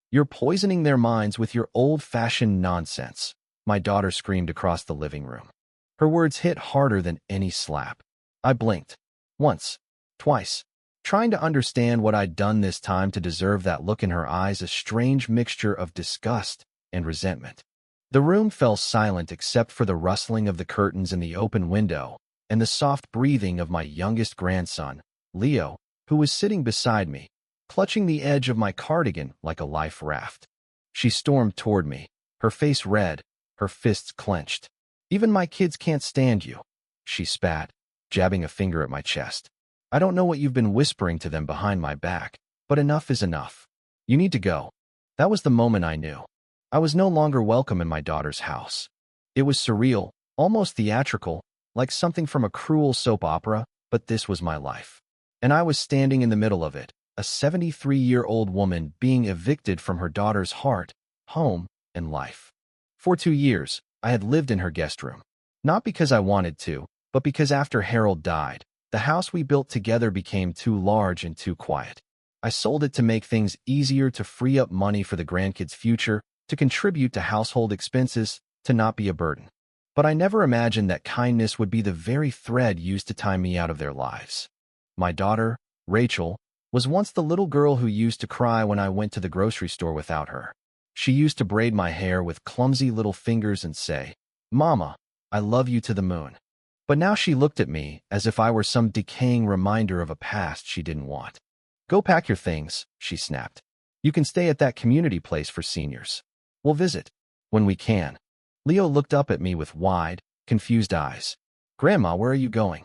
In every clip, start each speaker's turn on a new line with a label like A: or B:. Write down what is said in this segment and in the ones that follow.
A: You're poisoning their minds with your old-fashioned nonsense, my daughter screamed across the living room. Her words hit harder than any slap. I blinked. Once. Twice. Trying to understand what I'd done this time to deserve that look in her eyes, a strange mixture of disgust and resentment. The room fell silent except for the rustling of the curtains in the open window and the soft breathing of my youngest grandson, Leo, who was sitting beside me, clutching the edge of my cardigan like a life raft. She stormed toward me, her face red, her fists clenched. "Even my kids can't stand you," she spat, jabbing a finger at my chest. "I don't know what you've been whispering to them behind my back, but enough is enough. You need to go." That was the moment I knew. I was no longer welcome in my daughter's house. It was surreal, almost theatrical, like something from a cruel soap opera, but this was my life. And I was standing in the middle of it, a 73-year-old woman being evicted from her daughter's heart, home, and life. For 2 years, I had lived in her guest room. Not because I wanted to, but because after Harold died, the house we built together became too large and too quiet. I sold it to make things easier, to free up money for the grandkids' future, to contribute to household expenses, to not be a burden. But I never imagined that kindness would be the very thread used to tie me out of their lives. My daughter, Rachel, was once the little girl who used to cry when I went to the grocery store without her. She used to braid my hair with clumsy little fingers and say, "Mama, I love you to the moon." But now she looked at me as if I were some decaying reminder of a past she didn't want. "Go pack your things," she snapped. "You can stay at that community place for seniors. We'll visit when we can." Leo looked up at me with wide, confused eyes. "Grandma, where are you going?"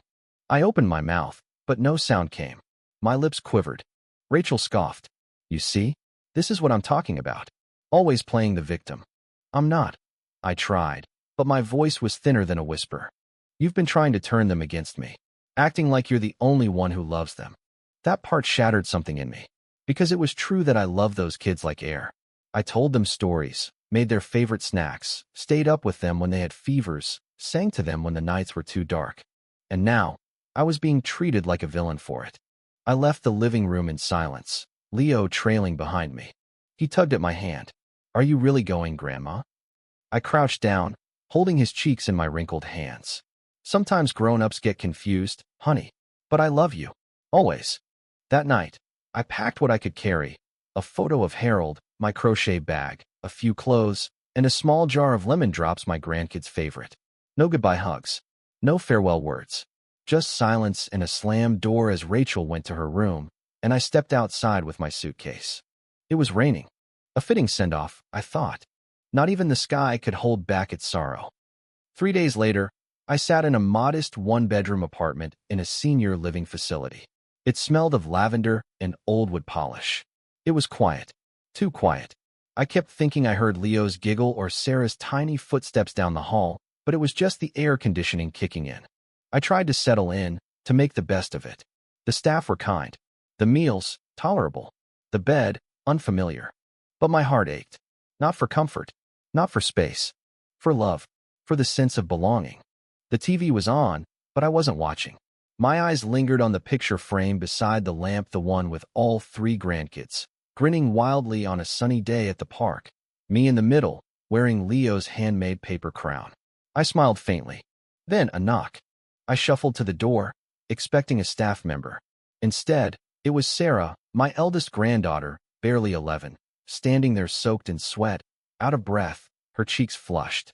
A: I opened my mouth, but no sound came. My lips quivered. Rachel scoffed. "You see? This is what I'm talking about. Always playing the victim." "I'm not." I tried, but my voice was thinner than a whisper. "You've been trying to turn them against me, acting like you're the only one who loves them." That part shattered something in me, because it was true that I loved those kids like air. I told them stories, made their favorite snacks, stayed up with them when they had fevers, sang to them when the nights were too dark. And now, I was being treated like a villain for it. I left the living room in silence, Leo trailing behind me. He tugged at my hand. "Are you really going, Grandma?" I crouched down, holding his cheeks in my wrinkled hands. "Sometimes grown-ups get confused, honey. But I love you. Always." That night, I packed what I could carry: a photo of Harold, my crochet bag, a few clothes, and a small jar of lemon drops, my grandkids' favorite. No goodbye hugs. No farewell words. Just silence and a slammed door as Rachel went to her room, and I stepped outside with my suitcase. It was raining. A fitting send-off, I thought. Not even the sky could hold back its sorrow. 3 days later, I sat in a modest one-bedroom apartment in a senior living facility. It smelled of lavender and old wood polish. It was quiet. Too quiet. I kept thinking I heard Leo's giggle or Sarah's tiny footsteps down the hall, but it was just the air conditioning kicking in. I tried to settle in, to make the best of it. The staff were kind. The meals, tolerable. The bed, unfamiliar. But my heart ached. Not for comfort. Not for space. For love. For the sense of belonging. The TV was on, but I wasn't watching. My eyes lingered on the picture frame beside the lamp, the one with all 3 grandkids, grinning wildly on a sunny day at the park. Me in the middle, wearing Leo's handmade paper crown. I smiled faintly. Then a knock. I shuffled to the door, expecting a staff member. Instead, it was Sarah, my eldest granddaughter, barely 11, standing there soaked in sweat, out of breath, her cheeks flushed.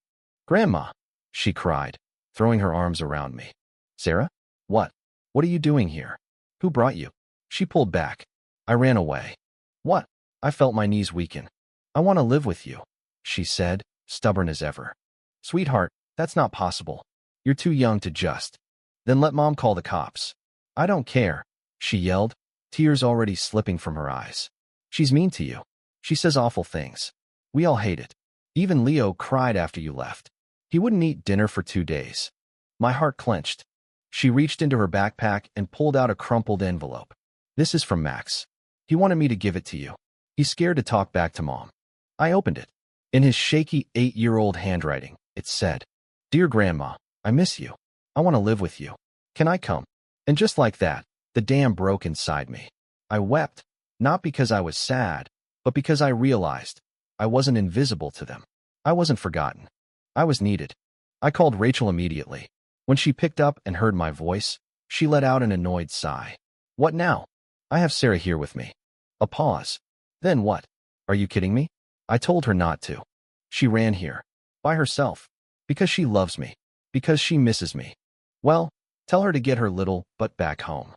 A: "Grandma," she cried, throwing her arms around me. "Sarah? What? What are you doing here? Who brought you?" She pulled back. I ran away. "What?" I felt my knees weaken. "I want to live with you," she said, stubborn as ever. "Sweetheart, that's not possible. You're too young to just." "Then let Mom call the cops." "I don't care," she yelled, tears already slipping from her eyes. "She's mean to you. She says awful things. We all hate it. Even Leo cried after you left. He wouldn't eat dinner for 2 days." My heart clenched. She reached into her backpack and pulled out a crumpled envelope. "This is from Max. He wanted me to give it to you. He's scared to talk back to Mom." I opened it. In his shaky 8-year-old handwriting, it said, "Dear Grandma, I miss you. I want to live with you. Can I come?" And just like that, the dam broke inside me. I wept, not because I was sad, but because I realized I wasn't invisible to them. I wasn't forgotten. I was needed. I called Rachel immediately. When she picked up and heard my voice, she let out an annoyed sigh. What now? I have Sarah here with me. A pause. Then what? Are you kidding me? I told her not to. She ran here. By herself. Because she loves me. Because she misses me. Well, tell her to get her little butt back home.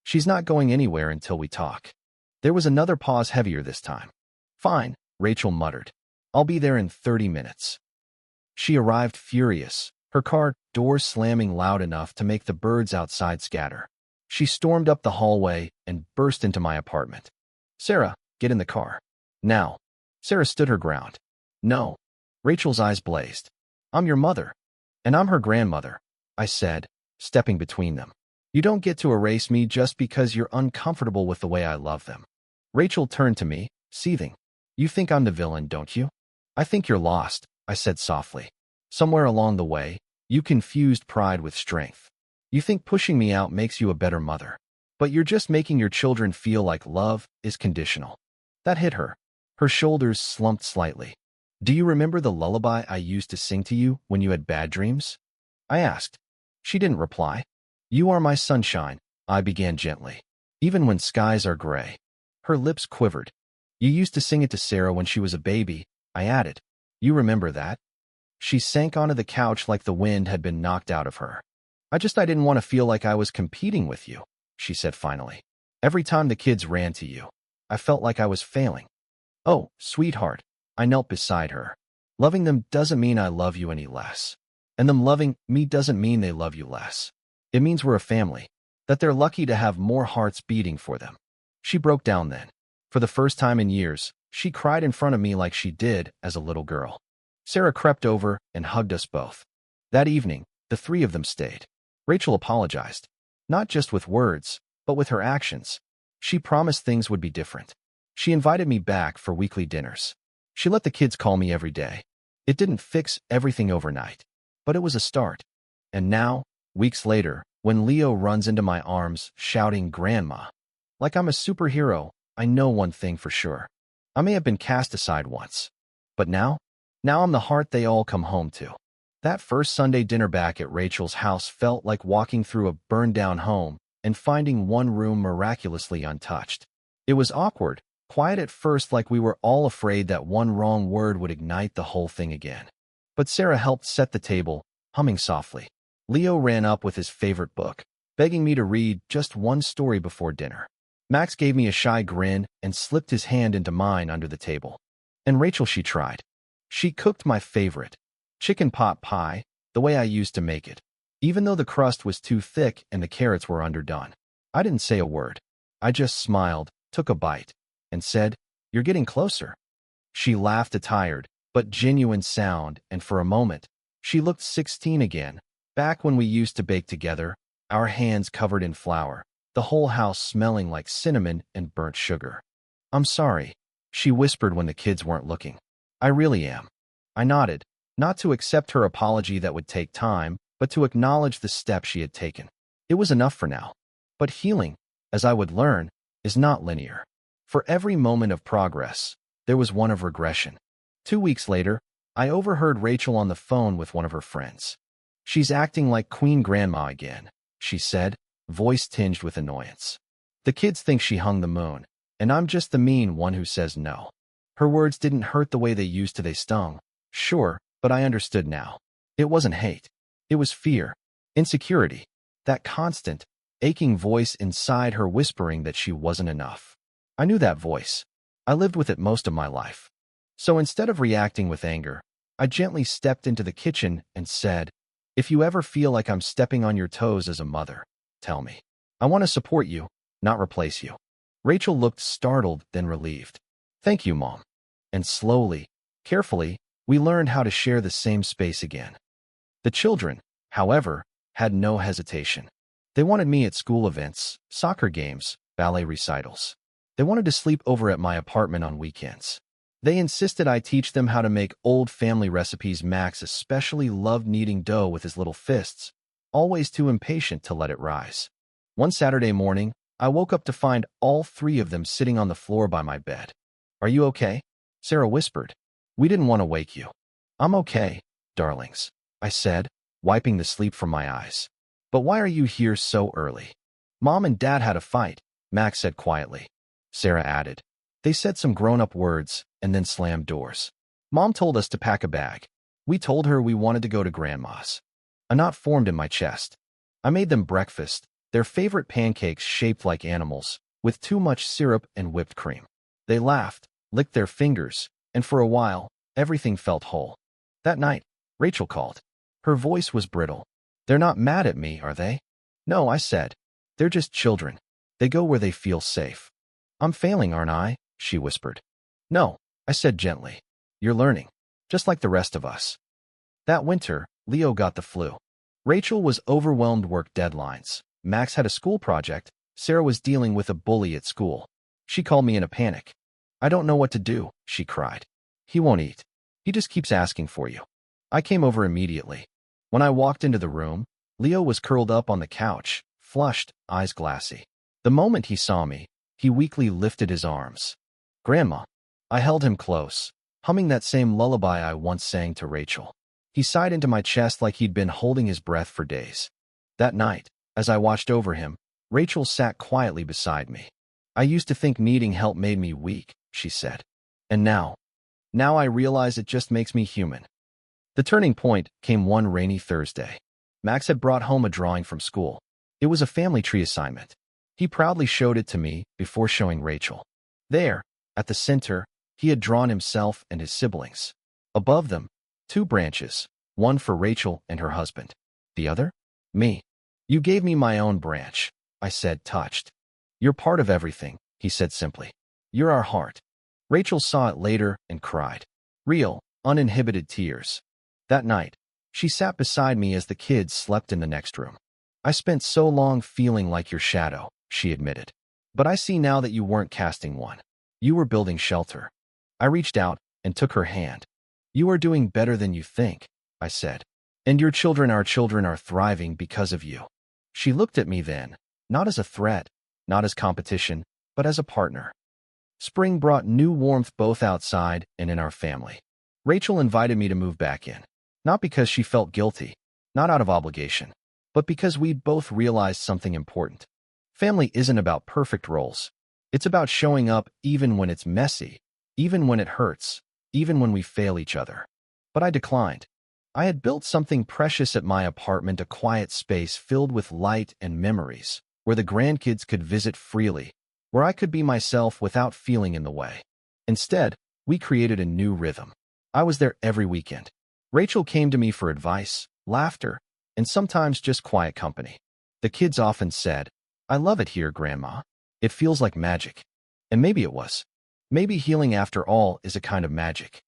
A: She's not going anywhere until we talk. There was another pause, heavier this time. Fine, Rachel muttered. I'll be there in 30 minutes. She arrived furious, her car door slamming loud enough to make the birds outside scatter. She stormed up the hallway and burst into my apartment. Sarah, get in the car. Now. Sarah stood her ground. No. Rachel's eyes blazed. I'm your mother. And I'm her grandmother, I said, stepping between them. You don't get to erase me just because you're uncomfortable with the way I love them. Rachel turned to me, seething. You think I'm the villain, don't you? I think you're lost, I said softly. Somewhere along the way, you confused pride with strength. You think pushing me out makes you a better mother. But you're just making your children feel like love is conditional. That hit her. Her shoulders slumped slightly. Do you remember the lullaby I used to sing to you when you had bad dreams? I asked. She didn't reply. You are my sunshine, I began gently. Even when skies are gray. Her lips quivered. You used to sing it to Sarah when she was a baby, I added. You remember that? She sank onto the couch like the wind had been knocked out of her. I didn't want to feel like I was competing with you, she said finally. Every time the kids ran to you, I felt like I was failing. Oh, sweetheart, I knelt beside her. Loving them doesn't mean I love you any less. And them loving me doesn't mean they love you less. It means we're a family, that they're lucky to have more hearts beating for them. She broke down then. For the first time in years, she cried in front of me like she did as a little girl. Sarah crept over and hugged us both. That evening, the three of them stayed. Rachel apologized, not just with words, but with her actions. She promised things would be different. She invited me back for weekly dinners. She let the kids call me every day. It didn't fix everything overnight, but it was a start. And now, weeks later, when Leo runs into my arms shouting, Grandma, like I'm a superhero, I know one thing for sure. I may have been cast aside once, but now I'm the heart they all come home to. That first Sunday dinner back at Rachel's house felt like walking through a burned-down home and finding one room miraculously untouched. It was awkward, quiet at first, like we were all afraid that one wrong word would ignite the whole thing again. But Sarah helped set the table, humming softly. Leo ran up with his favorite book, begging me to read just one story before dinner. Max gave me a shy grin and slipped his hand into mine under the table. And Rachel, she tried. She cooked my favorite, chicken pot pie, the way I used to make it, even though the crust was too thick and the carrots were underdone. I didn't say a word. I just smiled, took a bite, and said, You're getting closer. She laughed a tired, but genuine sound, and for a moment, she looked 16 again, back when we used to bake together, our hands covered in flour, the whole house smelling like cinnamon and burnt sugar. I'm sorry, she whispered when the kids weren't looking. I really am. I nodded, not to accept her apology that would take time, but to acknowledge the step she had taken. It was enough for now. But healing, as I would learn, is not linear. For every moment of progress, there was one of regression. 2 weeks later, I overheard Rachel on the phone with one of her friends. She's acting like Queen Grandma again, she said, voice tinged with annoyance. The kids think she hung the moon, and I'm just the mean one who says no. Her words didn't hurt the way they used to. They stung. Sure, but I understood now. It wasn't hate. It was fear, insecurity, that constant, aching voice inside her whispering that she wasn't enough. I knew that voice. I lived with it most of my life. So instead of reacting with anger, I gently stepped into the kitchen and said, If you ever feel like I'm stepping on your toes as a mother, tell me. I want to support you, not replace you. Rachel looked startled, then relieved. Thank you, Mom. And slowly, carefully, we learned how to share the same space again. The children, however, had no hesitation. They wanted me at school events, soccer games, ballet recitals. They wanted to sleep over at my apartment on weekends. They insisted I teach them how to make old family recipes. Max especially loved kneading dough with his little fists, always too impatient to let it rise. One Saturday morning, I woke up to find all three of them sitting on the floor by my bed. Are you okay? Sarah whispered. We didn't want to wake you. I'm okay, darlings, I said, wiping the sleep from my eyes. But why are you here so early? Mom and Dad had a fight, Max said quietly. Sarah added. They said some grown-up words and then slammed doors. Mom told us to pack a bag. We told her we wanted to go to Grandma's. A knot formed in my chest. I made them breakfast, their favorite pancakes shaped like animals, with too much syrup and whipped cream. They laughed, licked their fingers, and for a while, everything felt whole. That night, Rachel called. Her voice was brittle. They're not mad at me, are they? No, I said. They're just children. They go where they feel safe. I'm failing, aren't I? She whispered. No, I said gently. You're learning, just like the rest of us. That winter, Leo got the flu. Rachel was overwhelmed work deadlines. Max had a school project. Sarah was dealing with a bully at school. She called me in a panic. I don't know what to do, she cried. He won't eat. He just keeps asking for you. I came over immediately. When I walked into the room, Leo was curled up on the couch, flushed, eyes glassy. The moment he saw me, he weakly lifted his arms. Grandma. I held him close, humming that same lullaby I once sang to Rachel. He sighed into my chest like he'd been holding his breath for days. That night, as I watched over him, Rachel sat quietly beside me. I used to think needing help made me weak, she said. And now I realize it just makes me human. The turning point came one rainy Thursday. Max had brought home a drawing from school. It was a family tree assignment. He proudly showed it to me before showing Rachel. There, at the center, he had drawn himself and his siblings. Above them, 2 branches, one for Rachel and her husband. The other? Me. You gave me my own branch, I said, touched. You're part of everything, he said simply. You're our heart. Rachel saw it later and cried. Real, uninhibited tears. That night, she sat beside me as the kids slept in the next room. I spent so long feeling like your shadow, she admitted. But I see now that you weren't casting one. You were building shelter. I reached out and took her hand. You are doing better than you think, I said. And your children, our children, are thriving because of you. She looked at me then, not as a threat, not as competition, but as a partner. Spring brought new warmth both outside and in our family. Rachel invited me to move back in, not because she felt guilty, not out of obligation, but because we'd both realized something important. Family isn't about perfect roles. It's about showing up even when it's messy, even when it hurts, even when we fail each other. But I declined. I had built something precious at my apartment, a quiet space filled with light and memories, where the grandkids could visit freely, where I could be myself without feeling in the way. Instead, we created a new rhythm. I was there every weekend. Rachel came to me for advice, laughter, and sometimes just quiet company. The kids often said, I love it here, Grandma. It feels like magic. And maybe it was. Maybe healing after all is a kind of magic.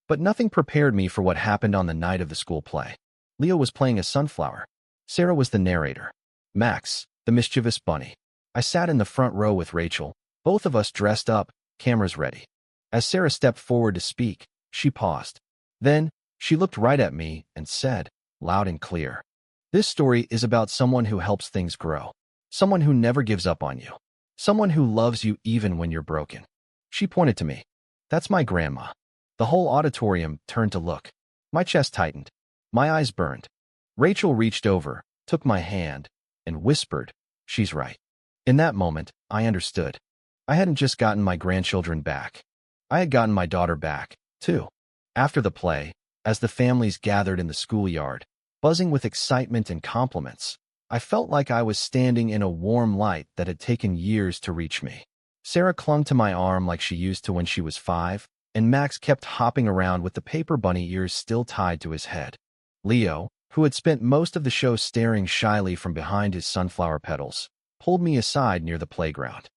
A: But nothing prepared me for what happened on the night of the school play. Leo was playing a sunflower. Sarah was the narrator. Max, the mischievous bunny. I sat in the front row with Rachel, both of us dressed up, cameras ready. As Sarah stepped forward to speak, she paused. Then, she looked right at me and said, loud and clear, this story is about someone who helps things grow. Someone who never gives up on you. Someone who loves you even when you're broken. She pointed to me. That's my grandma. The whole auditorium turned to look. My chest tightened. My eyes burned. Rachel reached over, took my hand, and whispered, she's right. In that moment, I understood. I hadn't just gotten my grandchildren back. I had gotten my daughter back, too. After the play, as the families gathered in the schoolyard, buzzing with excitement and compliments, I felt like I was standing in a warm light that had taken years to reach me. Sarah clung to my arm like she used to when she was 5, and Max kept hopping around with the paper bunny ears still tied to his head. Leo, who had spent most of the show staring shyly from behind his sunflower petals, pulled me aside near the playground.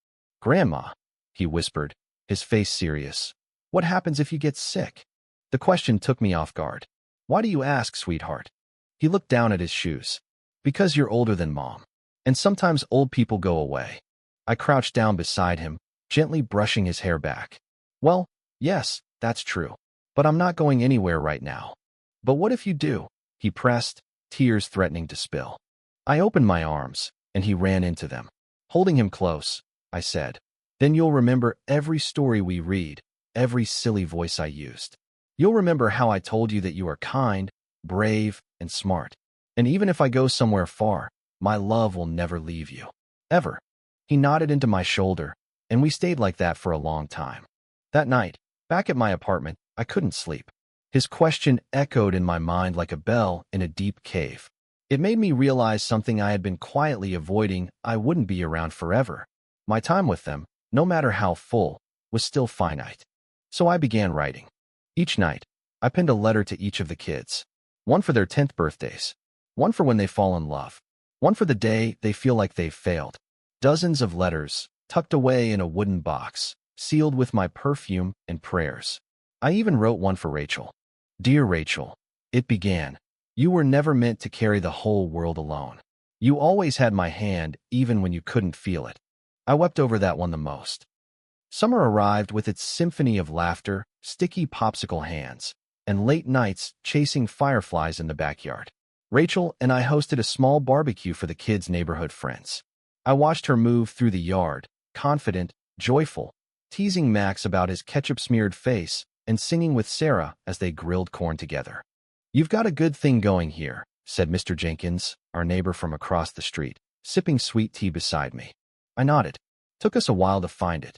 A: Grandma, he whispered, his face serious. What happens if you get sick? The question took me off guard. Why do you ask, sweetheart? He looked down at his shoes. Because you're older than Mom. And sometimes old people go away. I crouched down beside him, gently brushing his hair back. Well, yes, that's true. But I'm not going anywhere right now. But what if you do? He pressed, tears threatening to spill. I opened my arms, and he ran into them. Holding him close, I said, then you'll remember every story we read, every silly voice I used. You'll remember how I told you that you are kind, brave, and smart. And even if I go somewhere far, my love will never leave you. Ever. He nodded into my shoulder, and we stayed like that for a long time. That night, back at my apartment, I couldn't sleep. His question echoed in my mind like a bell in a deep cave. It made me realize something I had been quietly avoiding. I wouldn't be around forever. My time with them, no matter how full, was still finite. So I began writing. Each night, I penned a letter to each of the kids. One for their 10th birthdays. One for when they fall in love. One for the day they feel like they've failed. Dozens of letters, tucked away in a wooden box, sealed with my perfume and prayers. I even wrote one for Rachel. Dear Rachel, it began. You were never meant to carry the whole world alone. You always had my hand, even when you couldn't feel it. I wept over that one the most. Summer arrived with its symphony of laughter, sticky popsicle hands, and late nights chasing fireflies in the backyard. Rachel and I hosted a small barbecue for the kids' neighborhood friends. I watched her move through the yard, confident, joyful, teasing Max about his ketchup-smeared face and singing with Sarah as they grilled corn together. You've got a good thing going here, said Mr. Jenkins, our neighbor from across the street, sipping sweet tea beside me. I nodded. Took us a while to find it.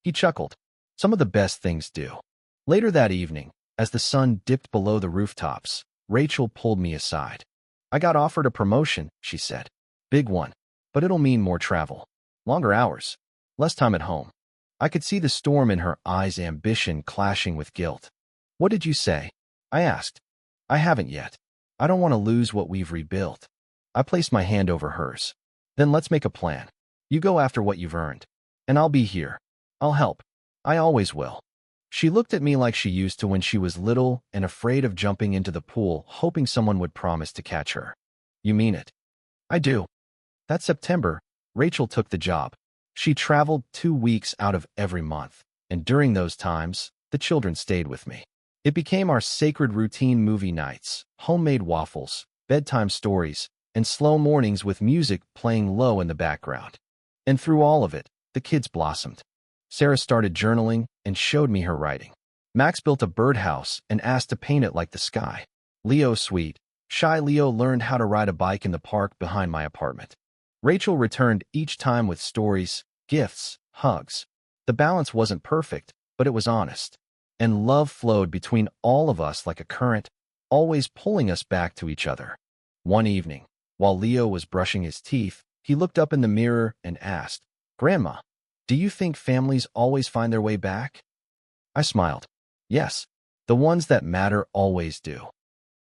A: He chuckled. Some of the best things do. Later that evening, as the sun dipped below the rooftops, Rachel pulled me aside. I got offered a promotion, she said. Big one, but it'll mean more travel. Longer hours. Less time at home. I could see the storm in her eyes, ambition clashing with guilt. What did you say? I asked. I haven't yet. I don't want to lose what we've rebuilt. I placed my hand over hers. Then let's make a plan. You go after what you've earned. And I'll be here. I'll help. I always will. She looked at me like she used to when she was little and afraid of jumping into the pool, hoping someone would promise to catch her. You mean it? I do. That September, Rachel took the job. She traveled 2 weeks out of every month, and during those times, the children stayed with me. It became our sacred routine: movie nights, homemade waffles, bedtime stories, and slow mornings with music playing low in the background. And through all of it, the kids blossomed. Sarah started journaling and showed me her writing. Max built a birdhouse and asked to paint it like the sky. Leo, sweet, shy Leo, learned how to ride a bike in the park behind my apartment. Rachel returned each time with stories, gifts, hugs. The balance wasn't perfect, but it was honest. And love flowed between all of us like a current, always pulling us back to each other. One evening, while Leo was brushing his teeth, he looked up in the mirror and asked, Grandma, do you think families always find their way back? I smiled. Yes, the ones that matter always do.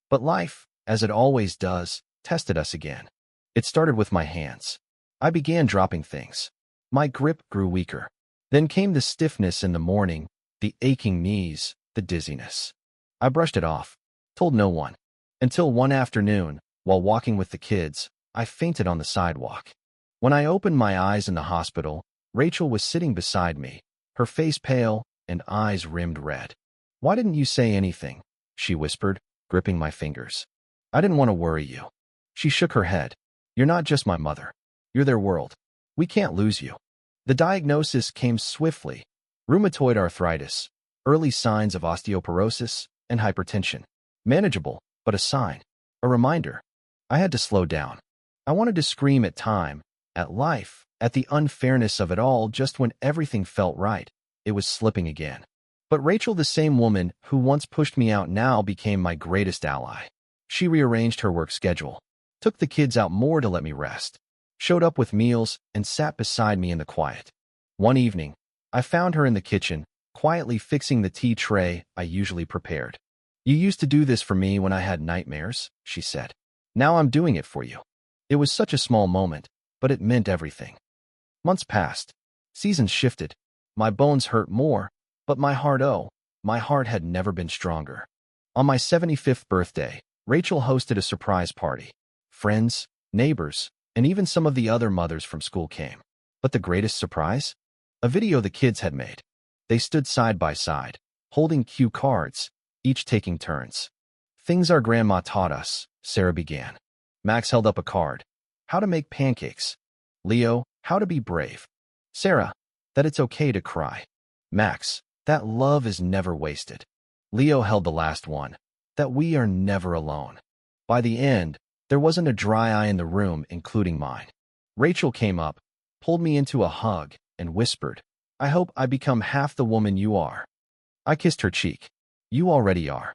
A: But life, as it always does, tested us again. It started with my hands. I began dropping things. My grip grew weaker. Then came the stiffness in the morning, the aching knees, the dizziness. I brushed it off, told no one, until one afternoon, while walking with the kids, I fainted on the sidewalk. When I opened my eyes in the hospital, Rachel was sitting beside me, her face pale and eyes rimmed red. Why didn't you say anything? She whispered, gripping my fingers. I didn't want to worry you. She shook her head. You're not just my mother. You're their world. We can't lose you. The diagnosis came swiftly. Rheumatoid arthritis, early signs of osteoporosis, and hypertension. Manageable, but a sign. A reminder. I had to slow down. I wanted to scream at time, at life, at the unfairness of it all. Just when everything felt right, it was slipping again. But Rachel, the same woman who once pushed me out, now became my greatest ally. She rearranged her work schedule, took the kids out more to let me rest, showed up with meals, and sat beside me in the quiet. One evening, I found her in the kitchen, quietly fixing the tea tray I usually prepared. You used to do this for me when I had nightmares, she said. Now I'm doing it for you. It was such a small moment, but it meant everything. Months passed. Seasons shifted. My bones hurt more, but my heart had never been stronger. On my 75th birthday, Rachel hosted a surprise party. Friends, neighbors, and even some of the other mothers from school came. But the greatest surprise? A video the kids had made. They stood side by side, holding cue cards, each taking turns. Things our grandma taught us, Sarah began. Max held up a card. How to make pancakes. Leo, how to be brave. Sarah, that it's okay to cry. Max, that love is never wasted. Leo held the last one, that we are never alone. By the end, there wasn't a dry eye in the room, including mine. Rachel came up, pulled me into a hug, and whispered, I hope I become half the woman you are. I kissed her cheek. You already are.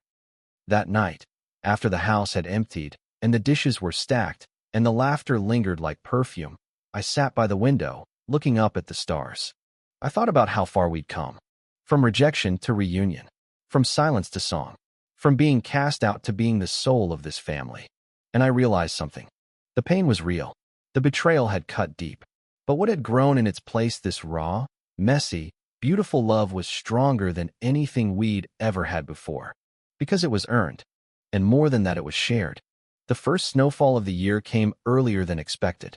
A: That night, after the house had emptied, and the dishes were stacked, and the laughter lingered like perfume, I sat by the window, looking up at the stars. I thought about how far we'd come. From rejection to reunion. From silence to song. From being cast out to being the soul of this family. And I realized something. The pain was real. The betrayal had cut deep. But what had grown in its place, this raw, messy, beautiful love, was stronger than anything we'd ever had before. Because it was earned. And more than that, it was shared. The first snowfall of the year came earlier than expected.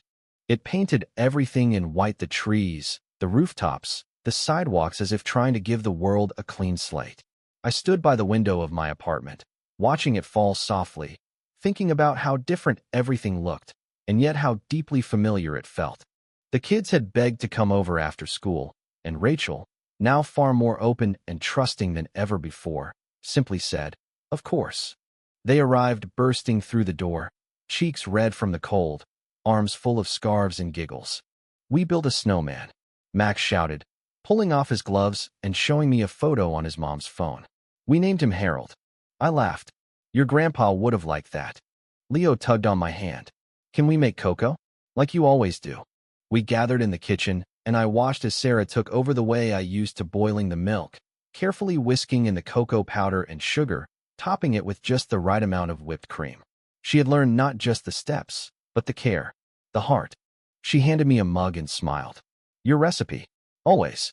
A: It painted everything in white, the trees, the rooftops, the sidewalks, as if trying to give the world a clean slate. I stood by the window of my apartment, watching it fall softly, thinking about how different everything looked, and yet how deeply familiar it felt. The kids had begged to come over after school, and Rachel, now far more open and trusting than ever before, simply said, of course. They arrived bursting through the door, cheeks red from the cold, arms full of scarves and giggles. We built a snowman, Max shouted, pulling off his gloves and showing me a photo on his mom's phone. We named him Harold. I laughed. Your grandpa would have liked that. Leo tugged on my hand. Can we make cocoa? Like you always do. We gathered in the kitchen, and I watched as Sarah took over the way I used to boiling the milk, carefully whisking in the cocoa powder and sugar, topping it with just the right amount of whipped cream. She had learned not just the steps, but the care, the heart. She handed me a mug and smiled. Your recipe. Always.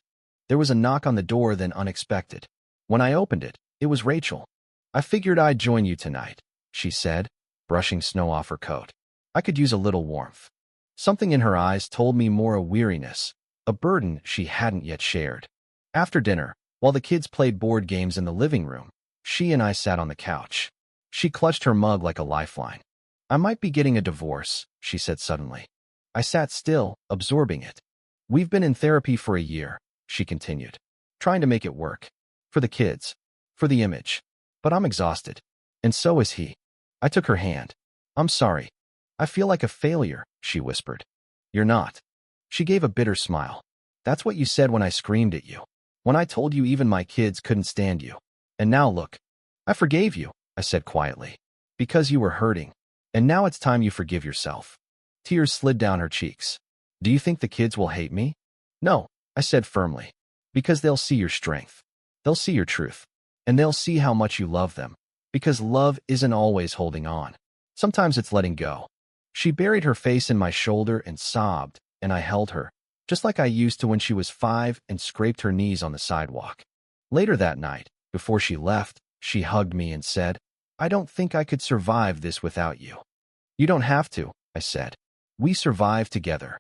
A: There was a knock on the door, then unexpected. When I opened it, it was Rachel. I figured I'd join you tonight, she said, brushing snow off her coat. I could use a little warmth. Something in her eyes told me more, a weariness, a burden she hadn't yet shared. After dinner, while the kids played board games in the living room, she and I sat on the couch. She clutched her mug like a lifeline. I might be getting a divorce, she said suddenly. I sat still, absorbing it. We've been in therapy for a year, she continued, trying to make it work. For the kids. For the image. But I'm exhausted. And so is he. I took her hand. I'm sorry. I feel like a failure, she whispered. You're not. She gave a bitter smile. That's what you said when I screamed at you. When I told you even my kids couldn't stand you. And now look. I forgave you, I said quietly. Because you were hurting. And now it's time you forgive yourself. Tears slid down her cheeks. Do you think the kids will hate me? No, I said firmly. Because they'll see your strength. They'll see your truth. And they'll see how much you love them. Because love isn't always holding on. Sometimes it's letting go. She buried her face in my shoulder and sobbed, and I held her, just like I used to when she was 5, and scraped her knees on the sidewalk. Later that night, before she left, she hugged me and said, I don't think I could survive this without you. You don't have to, I said. We survived together.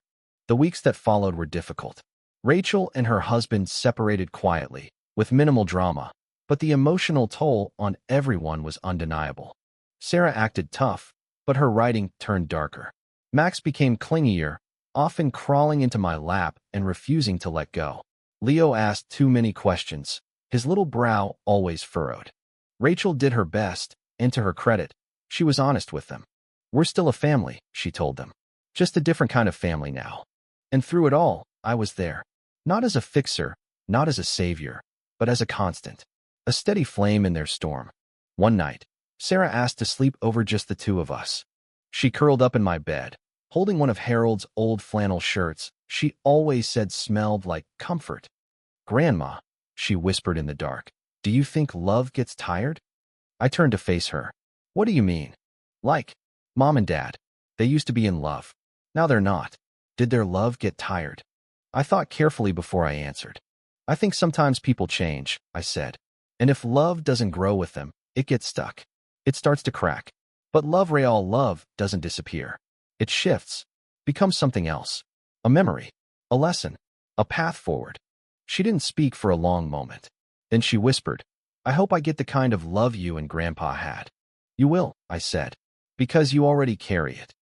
A: The weeks that followed were difficult. Rachel and her husband separated quietly, with minimal drama, but the emotional toll on everyone was undeniable. Sarah acted tough, but her writing turned darker. Max became clingier, often crawling into my lap and refusing to let go. Leo asked too many questions, his little brow always furrowed. Rachel did her best, and to her credit, she was honest with them. We're still a family, she told them. Just a different kind of family now. And through it all, I was there. Not as a fixer, not as a savior, but as a constant. A steady flame in their storm. One night, Sarah asked to sleep over just the two of us. She curled up in my bed, holding one of Harold's old flannel shirts she always said smelled like comfort. Grandma, she whispered in the dark, do you think love gets tired? I turned to face her. What do you mean? Like, Mom and Dad. They used to be in love. Now they're not. Did their love get tired? I thought carefully before I answered. I think sometimes people change, I said. And if love doesn't grow with them, it gets stuck. It starts to crack. But real love doesn't disappear. It shifts, becomes something else. A memory, a lesson, a path forward. She didn't speak for a long moment. Then she whispered, I hope I get the kind of love you and Grandpa had. You will, I said, because you already carry it.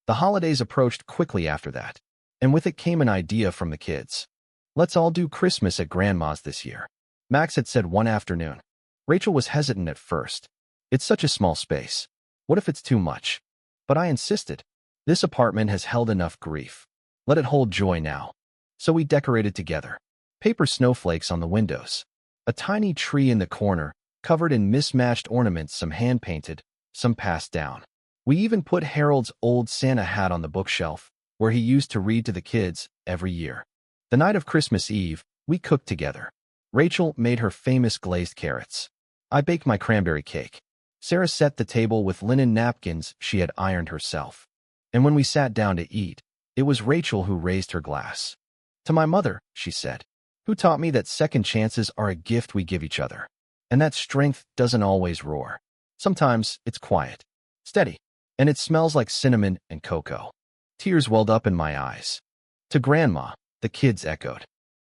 A: The holidays approached quickly after that, and with it came an idea from the kids. Let's all do Christmas at Grandma's this year. Max had said one afternoon. Rachel was hesitant at first. It's such a small space. What if it's too much? But I insisted. This apartment has held enough grief. Let it hold joy now. So we decorated together. Paper snowflakes on the windows. A tiny tree in the corner, covered in mismatched ornaments, some hand-painted, some passed down. We even put Harold's old Santa hat on the bookshelf, where he used to read to the kids every year. The night of Christmas Eve, we cooked together. Rachel made her famous glazed carrots. I baked my cranberry cake. Sarah set the table with linen napkins she had ironed herself. And when we sat down to eat, it was Rachel who raised her glass. To my mother, she said, who taught me that second chances are a gift we give each other, and that strength doesn't always roar. Sometimes it's quiet, steady, and it smells like cinnamon and cocoa. Tears welled up in my eyes. To Grandma, the kids echoed.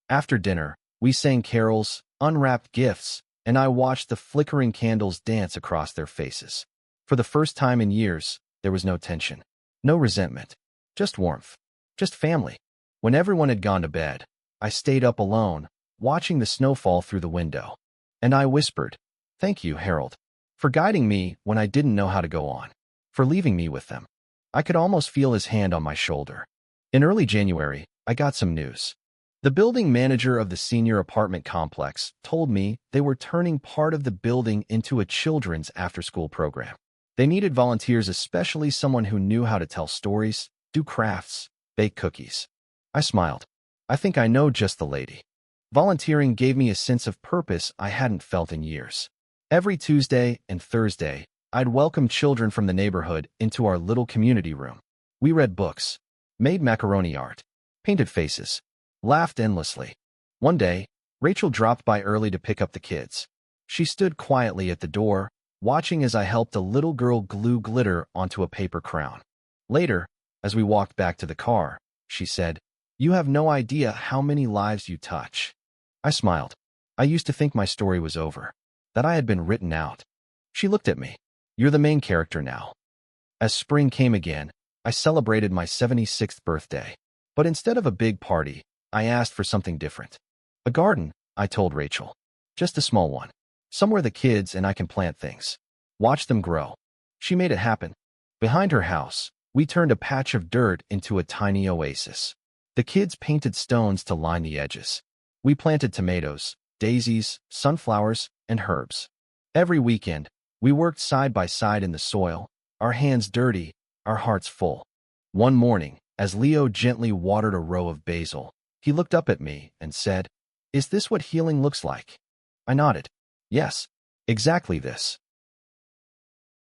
A: After dinner, we sang carols, unwrapped gifts, and I watched the flickering candles dance across their faces. For the first time in years, there was no tension, no resentment, just warmth, just family. When everyone had gone to bed, I stayed up alone, watching the snow fall through the window. And I whispered, "Thank you, Harold, for guiding me when I didn't know how to go on, for leaving me with them." I could almost feel his hand on my shoulder. In early January, I got some news. The building manager of the senior apartment complex told me they were turning part of the building into a children's after-school program. They needed volunteers, especially someone who knew how to tell stories, do crafts, bake cookies. I smiled. I think I know just the lady. Volunteering gave me a sense of purpose I hadn't felt in years. Every Tuesday and Thursday, I'd welcome children from the neighborhood into our little community room. We read books, made macaroni art, painted faces, laughed endlessly. One day, Rachel dropped by early to pick up the kids. She stood quietly at the door, watching as I helped a little girl glue glitter onto a paper crown. Later, as we walked back to the car, she said, "You have no idea how many lives you touch." I smiled. I used to think my story was over, that I had been written out. She looked at me. "You're the main character now." As spring came again, I celebrated my 76th birthday. But instead of a big party, I asked for something different. A garden, I told Rachel. Just a small one. Somewhere the kids and I can plant things. Watch them grow. She made it happen. Behind her house, we turned a patch of dirt into a tiny oasis. The kids painted stones to line the edges. We planted tomatoes, daisies, sunflowers, and herbs. Every weekend, we worked side by side in the soil, our hands dirty, our hearts full. One morning, as Leo gently watered a row of basil, he looked up at me and said, "Is this what healing looks like?" I nodded. "Yes, exactly this."